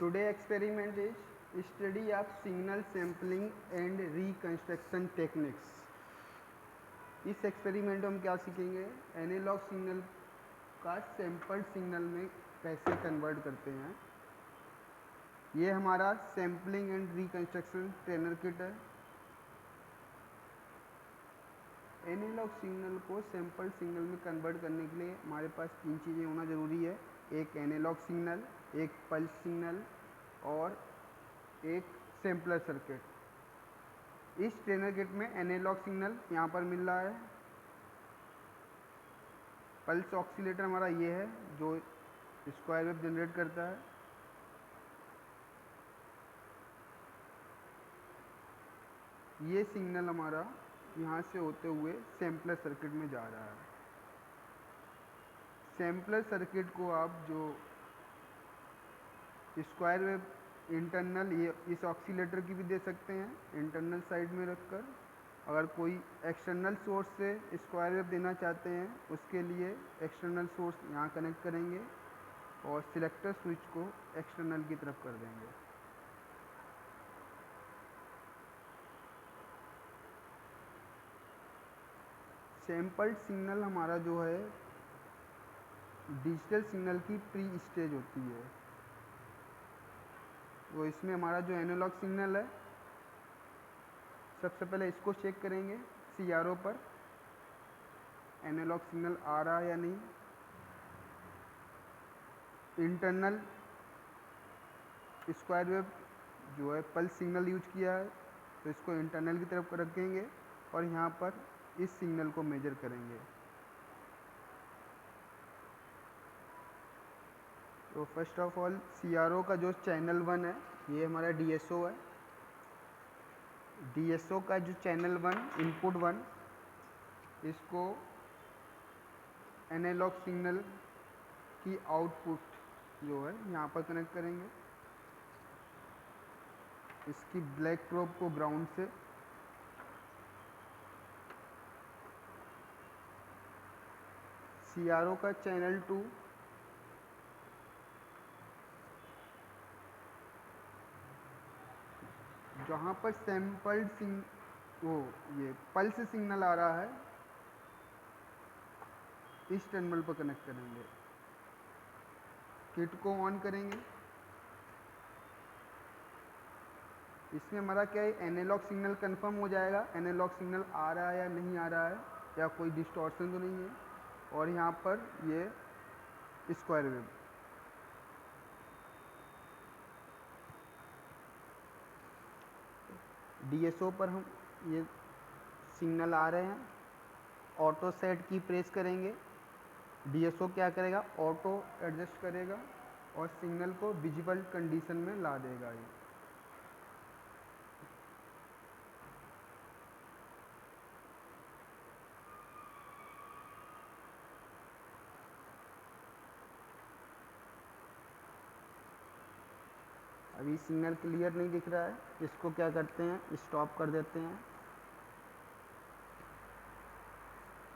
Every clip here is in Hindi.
Today experiment is study of signal sampling and reconstruction techniques. इस एक्सपेरिमेंट में हम क्या सीखेंगे, एनालॉग सिग्नल का सैम्पल्ड सिग्नल में कैसे कन्वर्ट करते हैं। ये हमारा sampling and reconstruction trainer kit है। एनालॉग सिग्नल को सैम्पल्ड सिग्नल में कन्वर्ट करने के लिए हमारे पास तीन चीज़ें होना ज़रूरी है। एक एनालॉग सिग्नल, एक पल्स सिग्नल और एक सैम्पलर सर्किट। इस ट्रेनर किट में एनालॉग सिग्नल यहाँ पर मिल रहा है। पल्स ऑक्सीलेटर हमारा ये है जो स्क्वायर वेव जनरेट करता है। ये सिग्नल हमारा यहाँ से होते हुए सैम्पलर सर्किट में जा रहा है। सैम्पलर सर्किट को आप जो स्क्वायर वेव इंटरनल, ये इस ऑक्सीलेटर की भी दे सकते हैं इंटरनल साइड में रखकर। अगर कोई एक्सटर्नल सोर्स से स्क्वायर वेव देना चाहते हैं उसके लिए एक्सटर्नल सोर्स यहाँ कनेक्ट करेंगे और सिलेक्टर स्विच को एक्सटर्नल की तरफ कर देंगे। सैम्पल्ड सिग्नल हमारा जो है डिजिटल सिग्नल की प्री स्टेज होती है। तो इसमें हमारा जो एनालॉग सिग्नल है, सबसे पहले इसको चेक करेंगे CRO पर एनालॉग सिग्नल आ रहा है या नहीं। इंटरनल स्क्वायर वेव जो है पल्स सिग्नल यूज किया है तो इसको इंटरनल की तरफ रखेंगे और यहाँ पर इस सिग्नल को मेजर करेंगे। तो फर्स्ट ऑफ ऑल CRO का जो चैनल 1 है, ये हमारा DSO है। DSO का जो चैनल 1 इनपुट 1, इसको एनालॉग सिग्नल की आउटपुट जो है यहाँ पर कनेक्ट करेंगे। इसकी ब्लैक प्रोब को ग्राउंड से, CRO का चैनल 2 जहाँ पर सैम्पल्ड ये पल्स सिग्नल आ रहा है, इस टर्मिनल पर कनेक्ट करेंगे। किट को ऑन करेंगे। इसमें हमारा क्या है, एनालॉग सिग्नल कंफर्म हो जाएगा, एनालॉग सिग्नल आ रहा है या नहीं आ रहा है, या कोई डिस्टॉर्शन तो नहीं है। और यहाँ पर ये स्क्वायर वेव, DSO पर हम ये सिग्नल आ रहे हैं। ऑटो सेट की प्रेस करेंगे। DSO क्या करेगा, ऑटो एडजस्ट करेगा और सिग्नल को विजिबल कंडीशन में ला देगा। ये अभी सिग्नल क्लियर नहीं दिख रहा है, इसको क्या करते हैं, स्टॉप कर देते हैं।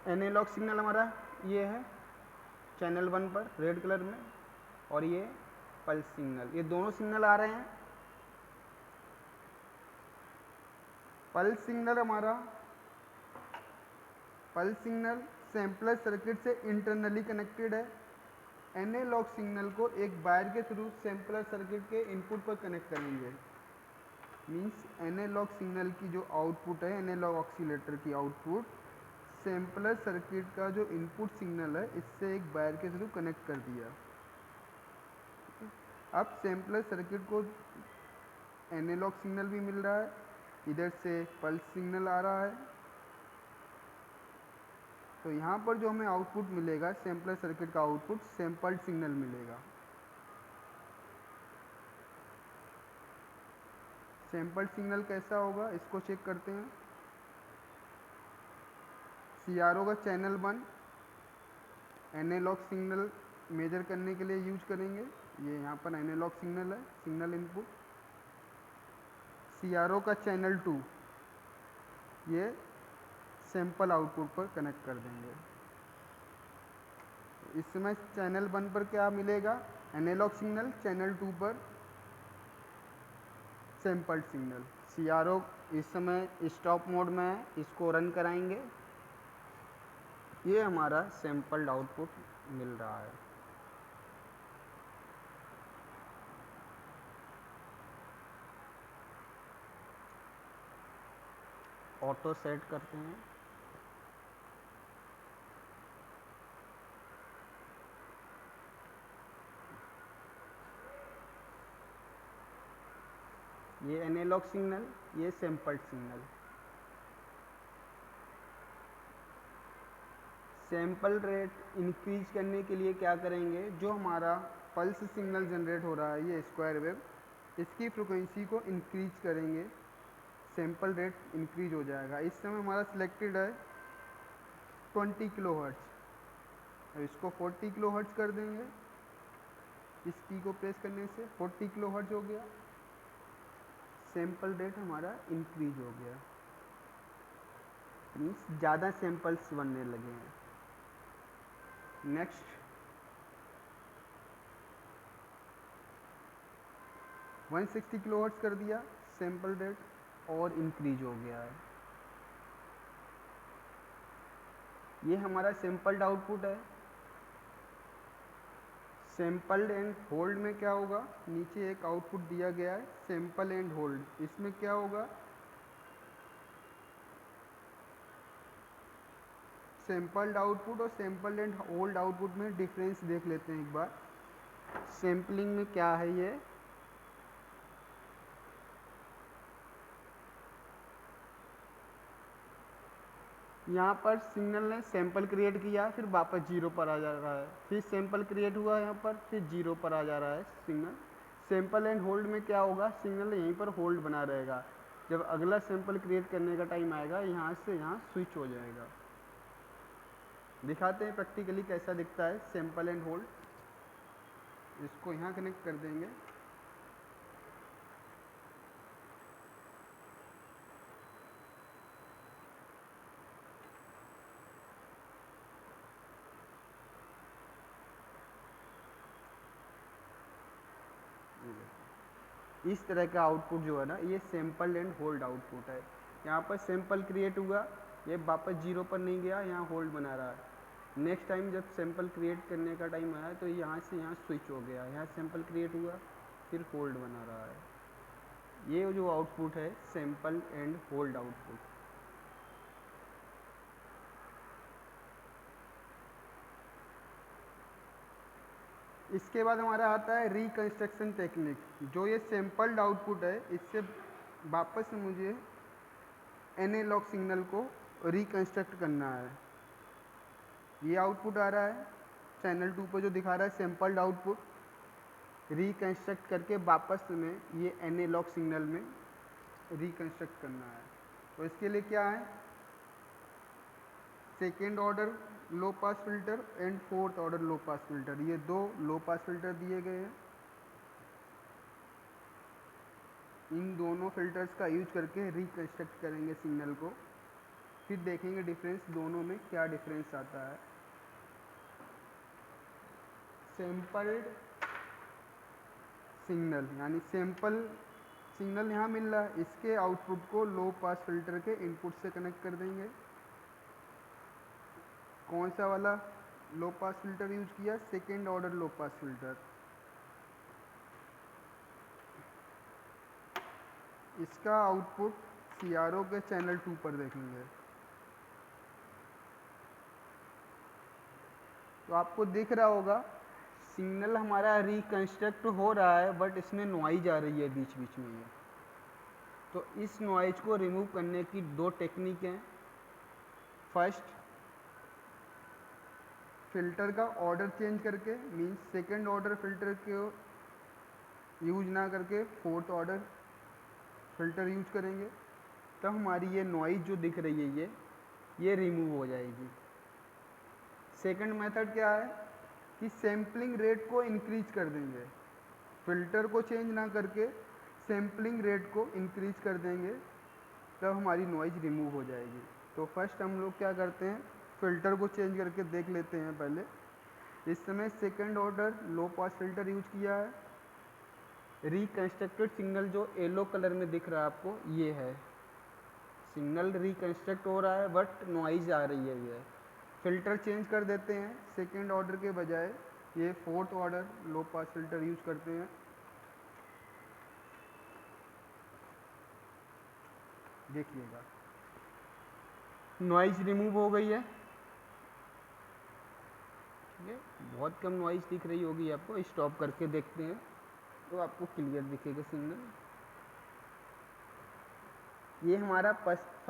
एनालॉग सिग्नल हमारा ये है चैनल 1 पर रेड कलर में, और ये पल्स सिग्नल, ये दोनों सिग्नल आ रहे हैं। पल्स सिग्नल सैम्पलर सर्किट से इंटरनली कनेक्टेड है। एनालॉग सिग्नल को एक वायर के थ्रू सैम्पलर सर्किट के इनपुट पर कनेक्ट करेंगे। मीन्स एनालॉग सिग्नल की जो आउटपुट है, एनालॉग ऑक्सीलेटर की आउटपुट सैम्पलर सर्किट का जो इनपुट सिग्नल है इससे एक वायर के थ्रू कनेक्ट कर दिया। अब सैम्पलर सर्किट को एनालॉग सिग्नल भी मिल रहा है, इधर से पल्स सिग्नल आ रहा है। तो यहाँ पर जो हमें आउटपुट मिलेगा, सैम्पलर सर्किट का आउटपुट सैम्पल्ड सिग्नल मिलेगा। सैम्पल्ड सिग्नल कैसा होगा, इसको चेक करते हैं। CRO का चैनल 1 एनालॉग सिग्नल मेजर करने के लिए यूज करेंगे। ये यहाँ पर एनालॉग सिग्नल है, सिग्नल इनपुट। CRO का चैनल 2 ये सैंपल आउटपुट पर कनेक्ट कर देंगे। इस समय चैनल 1 पर क्या मिलेगा, एनालॉग सिग्नल, चैनल 2 पर सैंपल सिग्नल। CRO इस समय स्टॉप मोड में है, इसको रन कराएंगे। ये हमारा सैंपल्ड आउटपुट मिल रहा है। ऑटो सेट करते हैं। ये एनालॉग सिग्नल, ये sampled signal. Sample rate increase करने के लिए क्या करेंगे, जो हमारा पल्स सिग्नल जनरेट हो रहा है ये स्क्वायर वेव, इसकी फ्रिक्वेंसी को इंक्रीज करेंगे, सैंपल रेट इंक्रीज हो जाएगा। इस समय हमारा सिलेक्टेड है 20 किलोहर्ट्ज, अब इसको 40 किलोहर्ट्ज कर देंगे। इस की को प्रेस करने से 40 किलोहर्ट्ज हो गया, सैंपल रेट हमारा इंक्रीज हो गया, मीन्स ज़्यादा सैंपल्स बनने लगे हैं। नेक्स्ट 160 किलोहर्ट्ज कर दिया, सैंपल रेट और इंक्रीज हो गया है। ये हमारा सैंपल्ड आउटपुट है। सैंपल्ड एंड होल्ड में क्या होगा, नीचे एक आउटपुट दिया गया है सैंपल एंड होल्ड, इसमें क्या होगा, सैंपल्ड आउटपुट और सैंपल एंड होल्ड आउटपुट में डिफरेंस देख लेते हैं एक बार। सैम्पलिंग में क्या है, ये यहाँ पर सिग्नल ने सैंपल क्रिएट किया, फिर वापस जीरो पर आ जा रहा है, फिर सैंपल क्रिएट हुआ यहाँ पर, फिर जीरो पर आ जा रहा है सिग्नल। सैंपल एंड होल्ड में क्या होगा, सिग्नल यहीं पर होल्ड बना रहेगा, जब अगला सैंपल क्रिएट करने का टाइम आएगा यहाँ से यहाँ स्विच हो जाएगा। दिखाते हैं प्रैक्टिकली कैसा दिखता है सैंपल एंड होल्ड। इसको यहाँ कनेक्ट कर देंगे। इस तरह का आउटपुट जो है ना, ये सैंपल एंड होल्ड आउटपुट है। यहाँ पर सैंपल क्रिएट हुआ, ये वापस जीरो पर नहीं गया, यहाँ होल्ड बना रहा है। नेक्स्ट टाइम जब सैंपल क्रिएट करने का टाइम आया तो यहाँ से यहाँ स्विच हो गया, यहाँ सैंपल क्रिएट हुआ, फिर होल्ड बना रहा है। ये जो आउटपुट है सैंपल एंड होल्ड आउटपुट। इसके बाद हमारा आता है रिकंस्ट्रक्शन टेक्निक। जो ये सैंपल्ड आउटपुट है, इससे वापस मुझे एनालॉग सिग्नल को रिकंस्ट्रक्ट करना है। ये आउटपुट आ रहा है चैनल 2 पर जो दिखा रहा है सैंपल्ड आउटपुट, रिकंस्ट्रक्ट करके वापस में ये एनालॉग सिग्नल में रिकंस्ट्रक्ट करना है। तो इसके लिए क्या है, second order low pass filter and fourth order low pass filter, ये दो लो पास फिल्टर दिए गए हैं। इन दोनों फिल्टर्स का यूज करके रिकंस्ट्रक्ट करेंगे सिग्नल को, फिर देखेंगे डिफरेंस दोनों में क्या डिफरेंस आता है। सैंपल्ड सिग्नल यानी सैंपल सिग्नल यहाँ मिल रहा है, इसके आउटपुट को लो पास फिल्टर के इनपुट से कनेक्ट कर देंगे। कौन सा वाला लो पास फिल्टर यूज किया, second order low pass filter. इसका आउटपुट CRO के चैनल 2 पर देखेंगे। तो आपको दिख रहा होगा सिग्नल हमारा रिकंस्ट्रक्ट हो रहा है, बट इसमें नॉइज आ रही है बीच बीच में ये। तो इस नॉइज को रिमूव करने की दो टेक्निक हैं। फर्स्ट, फिल्टर का ऑर्डर चेंज करके, मीन्स सेकेंड ऑर्डर फिल्टर को यूज ना करके फोर्थ ऑर्डर फिल्टर यूज करेंगे, तब हमारी ये नॉइज जो दिख रही है ये रिमूव हो जाएगी। सेकंड मेथड क्या है कि सैम्पलिंग रेट को इंक्रीज कर देंगे, फिल्टर को चेंज ना करके सैम्पलिंग रेट को इंक्रीज कर देंगे, तब हमारी नॉइज रिमूव हो जाएगी। तो फर्स्ट हम लोग क्या करते हैं, फ़िल्टर को चेंज करके देख लेते हैं पहले। इस समय second order low pass filter use किया है, रिकंस्ट्रक्टेड सिग्नल जो येलो कलर में दिख रहा है आपको, ये है सिग्नल रिकंस्ट्रक्ट हो रहा है बट नॉइज आ रही है। ये फिल्टर चेंज कर देते हैं, सेकेंड ऑर्डर के बजाय ये fourth order low pass filter use करते हैं। देखिएगा नॉइज रिमूव हो गई है, ठीक है, बहुत कम नॉइज दिख रही होगी आपको। स्टॉप करके देखते हैं तो आपको क्लियर दिखेगा सिग्नल। ये हमारा फर्स्ट